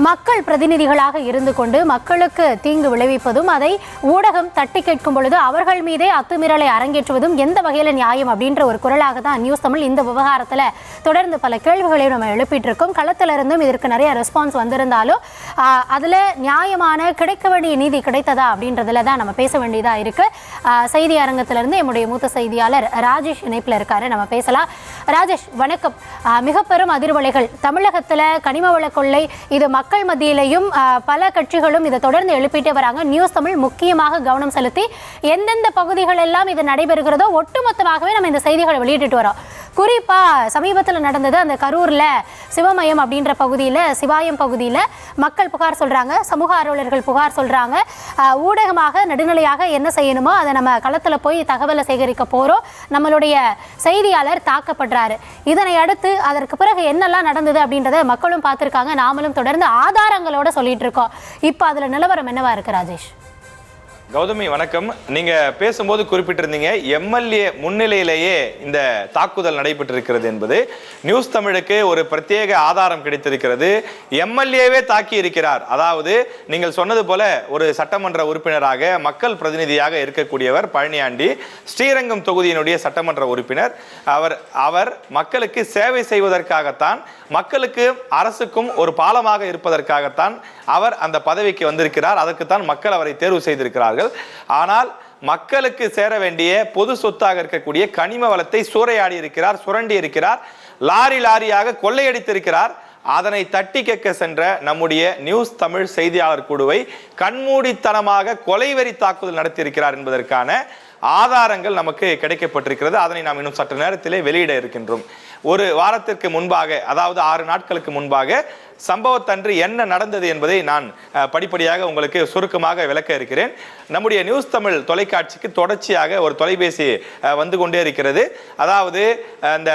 மக்கள் பிரதிநிதிகளாக இருந்து கொண்டு மக்களுக்கு தீங்கு விளைவிப்பதும் அதை ஊடகம் தட்டி கேட்கும் பொழுது அவர்கள் மீதே அத்துமீறலை அரங்கேற்றுவதும் எந்த வகையில் நியாயம் அப்படின்ற ஒரு குரலாக தான் நியூஸ் தமிழ் இந்த விவகாரத்தில் தொடர்ந்து பல கேள்விகளையும் நம்ம எழுப்பிட்டு இருக்கோம். களத்திலிருந்தும் இதற்கு நிறைய ரெஸ்பான்ஸ் வந்திருந்தாலும் அதில் நியாயமான கிடைக்க வேண்டிய நீதி கிடைத்ததா அப்படின்றதுல தான் நம்ம பேச வேண்டியதாக இருக்குது. செய்தி அரங்கத்திலிருந்து நம்முடைய மூத்த செய்தியாளர் ராஜேஷ் இணைப்பில் இருக்காரு, நம்ம பேசலாம். ராஜேஷ் வணக்கம். மிக பெரும் அதிர்வலைகள் தமிழகத்தில் கனிம வள கொள்ளை, இது மக்கள் மத்தியிலையும் பல கட்சிகளும் இதை தொடர்ந்து எழுப்பிட்டே வராங்க. நியூஸ் தமிழ் முக்கியமாக கவனம் செலுத்தி எந்தெந்த பகுதிகள் எல்லாம் இது நடைபெறுகிறதோ ஒட்டுமொத்தமாகவே நம்ம இந்த செய்திகளை வெளியிட்டு வரோம். குறிப்பா சமீபத்தில் நடந்தது அந்த கரூர்ல சிவமயம் அப்படின்ற பகுதியில், சிவாயம் பகுதியில் மக்கள் புகார் சொல்றாங்க, சமூக ஆர்வலர்கள் புகார் சொல்றாங்க. ஊடகமாக நடுநிலையாக என்ன செய்யணுமோ அதை நம்ம களத்தில் போய் தகவலை சேகரிக்க போறோம். நம்மளுடைய செய்தியாளர் தாக்கப்படுறாரு. இதனை அடுத்து அதற்கு பிறகு என்னெல்லாம் நடந்தது அப்படின்றத மக்களும் பார்த்துருக்காங்க, நாமளும் தொடர்ந்து ஆதாரங்களோட சொல்லிட்டு இருக்கோம். இப்போ அதுல நிலவரம் என்னவா இருக்கு ராஜேஷ்? கௌதமி வணக்கம். நீங்க பேசும்போது குறிப்பிட்டிருந்தீங்க எம்எல்ஏ முன்னிலையிலேயே இந்த தாக்குதல் நடைபெற்றிருக்கிறது என்பது. நியூஸ் தமிழுக்கு ஒரு பிரத்யேக ஆதாரம் கிடைத்திருக்கிறது. எம்எல்ஏவே தாக்கி இருக்கிறார். அதாவது நீங்கள் சொன்னது போல ஒரு சட்டமன்ற உறுப்பினராக மக்கள் பிரதிநிதியாக இருக்கக்கூடியவர் பழனியாண்டி, ஸ்ரீரங்கம் தொகுதியினுடைய சட்டமன்ற உறுப்பினர். அவர் மக்களுக்கு சேவை செய்வதற்காகத்தான், மக்களுக்கு அரசுக்கும் ஒரு பாலமாக இருப்பதற்காகத்தான் அவர் அந்த பதவிக்கு வந்திருக்கிறார். அதற்குத்தான் மக்கள் அவரை தேர்வு செய்திருக்கிறார்கள். ஆனால் மக்களுக்கு சேர வேண்டிய பொது சொத்தாக இருக்கக்கூடிய கனிம வளத்தை சூறையாடி இருக்கிறார், சுரண்டி இருக்கிறார், லாரி லாரியாக கொள்ளையடித்திருக்கிறார். அதனை தட்டி கேட்க சென்ற நம்முடைய நியூஸ் தமிழ் செய்தியாளர் குழுவை கண்மூடித்தனமாக கொலைவெறி தாக்குதல் நடத்தியிருக்கிறார் என்பதற்கான ஆதாரங்கள் நமக்கு கிடைக்கப்பட்டிருக்கிறது. அதனை நாம் இன்னும் சற்று நேரத்திலே வெளியிட இருக்கின்றோம். ஒரு வாரத்திற்கு முன்பாக, அதாவது 6 நாட்களுக்கு முன்பாக சம்பவத்தன்று என்ன நடந்தது என்பதை நான் படிப்படியாக உங்களுக்கு சுருக்கமாக விளக்க இருக்கிறேன். நம்முடைய நியூஸ் தமிழ் தொலைக்காட்சிக்கு தொடர்ச்சியாக ஒரு தொலைபேசி வந்து கொண்டே இருக்கிறது. அதாவது அந்த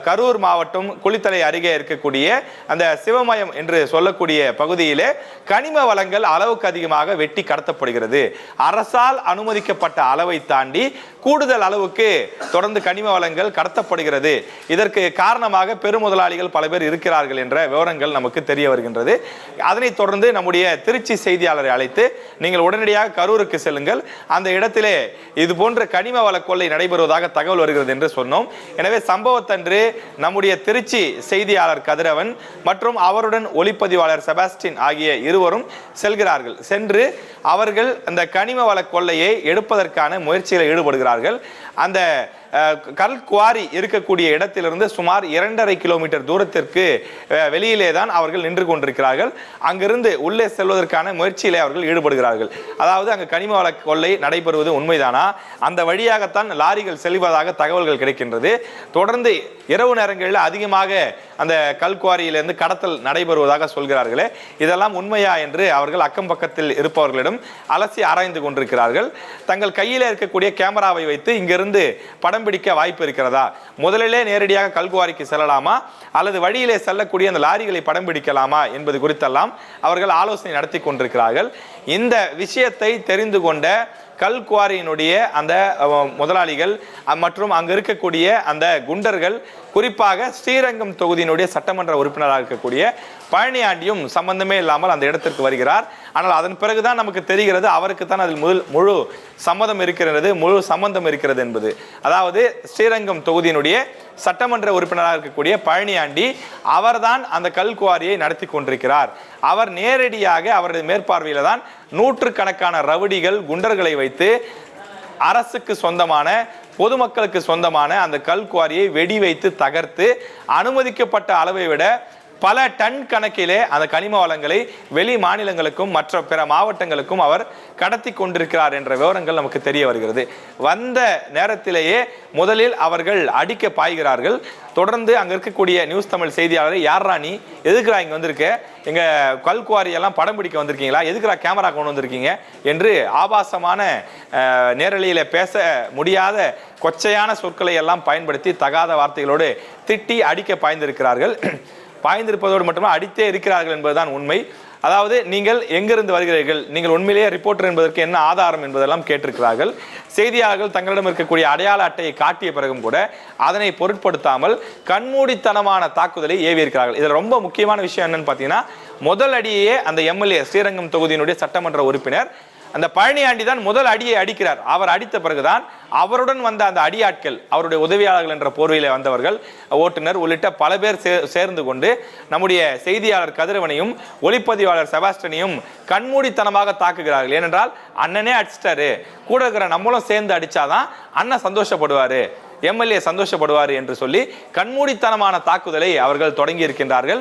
கரூர் மாவட்டம் குளித்தலை அருகே இருக்கக்கூடிய அந்த சிவமயம் என்று சொல்லக்கூடிய பகுதியிலே கனிம வளங்கள் அளவுக்கு அதிகமாக வெட்டி கடத்தப்படுகிறது. அரசால் அனுமதிக்கப்பட்ட அளவை தாண்டி கூடுதல் அளவுக்கு தொடர்ந்து கனிம வளங்கள் கடத்தப்படுகிறது. இதற்கு காரணமாக பெருமுதலாளிகள் பல பேர் இருக்கிறார்கள் என்ற விவரங்கள் நமக்கு தெரிய வருகின்றது. அதனைத் தொடர்ந்து நம்முடைய திருச்சி செய்தியாளரை அழைத்து நீங்கள் உடனடியாக கரூருக்கு செல்லுங்கள், அந்த இடத்திலே இது போன்ற கனிம வள கொள்ளை நடைபெறுவதாக தகவல் வருகிறது என்று சொன்னோம். எனவே சம்பவத்தன்று நம்முடைய திருச்சி செய்தியாளர் கதிரவன் மற்றும் அவருடன் ஒளிப்பதிவாளர் செபாஸ்டின் ஆகிய இருவரும் செல்கிறார்கள். சென்று அவர்கள் அந்த கனிம வள கொள்ளையை எடுப்பதற்கான முயற்சியில் ஈடுபடுகிறார்கள். அந்த கல் குவாரி இருக்கக்கூடிய இடத்திலிருந்து சுமார் 2.5 கிலோமீட்டர் தூரத்திற்கு வெளியிலே தான் அவர்கள் நின்று கொண்டிருக்கிறார்கள். அங்கிருந்து உள்ளே செல்வதற்கான முயற்சியிலே அவர்கள் ஈடுபடுகிறார்கள். அதாவது அங்கு கனிம வள கொள்ளை நடைபெறுவது உண்மைதானா, அந்த வழியாகத்தான் லாரிகள் செல்வதாக தகவல்கள் கிடைக்கின்றது. தொடர்ந்து இரவு நேரங்களில் அதிகமாக அந்த கல்குவாரியிலிருந்து கடத்தல் நடைபெறுவதாக சொல்கிறார்களே, இதெல்லாம் உண்மையா என்று அவர்கள் அக்கம் பக்கத்தில் இருப்பவர்களிடம் அலசி ஆராய்ந்து கொண்டிருக்கிறார்கள். தங்கள் கையில் இருக்கக்கூடிய கேமராவை வைத்து இங்கிருந்து படம் பிடிக்க வாய்ப்பு இருக்கிறதா, முதலிலே நேரடியாக கல்குவாரிக்கு செல்லலாமா அல்லது வழியிலே செல்லக்கூடிய அந்த லாரிகளை படம் பிடிக்கலாமா என்பது குறித்தெல்லாம் அவர்கள் ஆலோசனை நடத்தி கொண்டிருக்கிறார்கள். இந்த விஷயத்தை தெரிந்து கொண்ட கல்குவாரியினுடைய அந்த முதலாளிகள் மற்றும் அங்கு இருக்கக்கூடிய அந்த குண்டர்கள், குறிப்பாக ஸ்ரீரங்கம் தொகுதியினுடைய சட்டமன்ற உறுப்பினராக இருக்கக்கூடிய பழனியாண்டியும் சம்பந்தமே இல்லாமல் அந்த இடத்திற்கு வருகிறார். ஆனால் அதன் பிறகுதான் நமக்கு தெரிகிறது அவருக்கு தான் அதில் முழு சம்மதம் இருக்கிறது, முழு சம்பந்தம் இருக்கிறது என்பது. அதாவது ஸ்ரீரங்கம் தொகுதியினுடைய சட்டமன்ற உறுப்பினராக இருக்கக்கூடிய பழனியாண்டி அவர்தான் அந்த கல்குவாரியை நடத்தி கொண்டிருக்கிறார். அவர் நேரடியாக அவரது மேற்பார்வையில் தான் நூற்றுக்கணக்கான ரவுடிகள் குண்டர்களை வைத்து அரசுக்கு சொந்தமான, பொதுமக்களுக்கு சொந்தமான அந்த கல்குவாரியை வெடி வைத்து தகர்த்து அனுமதிக்கப்பட்ட அளவை விட பல டன் கணக்கிலே அந்த கனிம வளங்களை வெளி மாநிலங்களுக்கும் மற்ற பிற மாவட்டங்களுக்கும் அவர் கடத்தி கொண்டிருக்கிறார் என்ற விவரங்கள் நமக்கு தெரிய வருகிறது. வந்த நேரத்திலேயே முதலில் அவர்கள் அடிக்க பாய்கிறார்கள். தொடர்ந்து அங்க இருக்கக்கூடிய நியூஸ் தமிழ் செய்தியாளரை, யாரா நீ, எதுக்குறா இங்க வந்திருக்க, எங்க கல்குவாரி எல்லாம் படம் பிடிக்க வந்திருக்கீங்களா, எதுக்குறா கேமரா கொண்டு வந்திருக்கீங்க என்று ஆபாசமான நேரலையில பேச முடியாத கொச்சையான சொற்களை எல்லாம் பயன்படுத்தி தகாத வார்த்தைகளோடு திட்டி அடிக்க பாய்ந்திருக்கிறார்கள். பாய்ந்திருப்பதோடு மட்டுமே அடித்தே இருக்கிறார்கள் என்பதுதான் உண்மை. அதாவது நீங்கள் எங்கிருந்து வருகிறீர்கள், நீங்கள் உண்மையிலேயே ரிப்போர்ட்டர் என்பதற்கு என்ன ஆதாரம் என்பதெல்லாம் கேட்டிருக்கிறார்கள். செய்தியாளர்கள் தங்களிடம் இருக்கக்கூடிய அடையாள அட்டையை காட்டிய பிறகும் கூட அதனை பொருட்படுத்தாமல் கண்மூடித்தனமான தாக்குதலை ஏவியிருக்கிறார்கள். இதில் ரொம்ப முக்கியமான விஷயம் என்னன்னு பார்த்தீங்கன்னா, முதல் அடியே அந்த எம்எல்ஏ ஸ்ரீரங்கம் தொகுதியினுடைய சட்டமன்ற உறுப்பினர் அந்த பழனியாண்டி தான் முதல் அடியை அடிக்கிறார். அவர் அடித்த பிறகுதான் அவருடன் வந்த அந்த அடியாட்கள், அவருடைய உதவியாளர்கள் என்ற போர்வையில வந்தவர்கள், ஓட்டுநர் உள்ளிட்ட பல பேர் சேர்ந்து கொண்டு நம்முடைய செய்தியாளர் கதிரவனையும் ஒளிப்பதிவாளர் செபாஸ்டனையும் கண்மூடித்தனமாக தாக்குகிறார்கள். ஏனென்றால் அண்ணனே அடிச்சிட்டாரு, கூட இருக்கிற நம்மளும் சேர்ந்து அடிச்சாதான் அண்ணன் சந்தோஷப்படுவாரு, எம்எல்ஏ சந்தோஷப்படுவார் என்று சொல்லி கண்மூடித்தனமான தாக்குதலை அவர்கள் தொடங்கி இருக்கின்றார்கள்.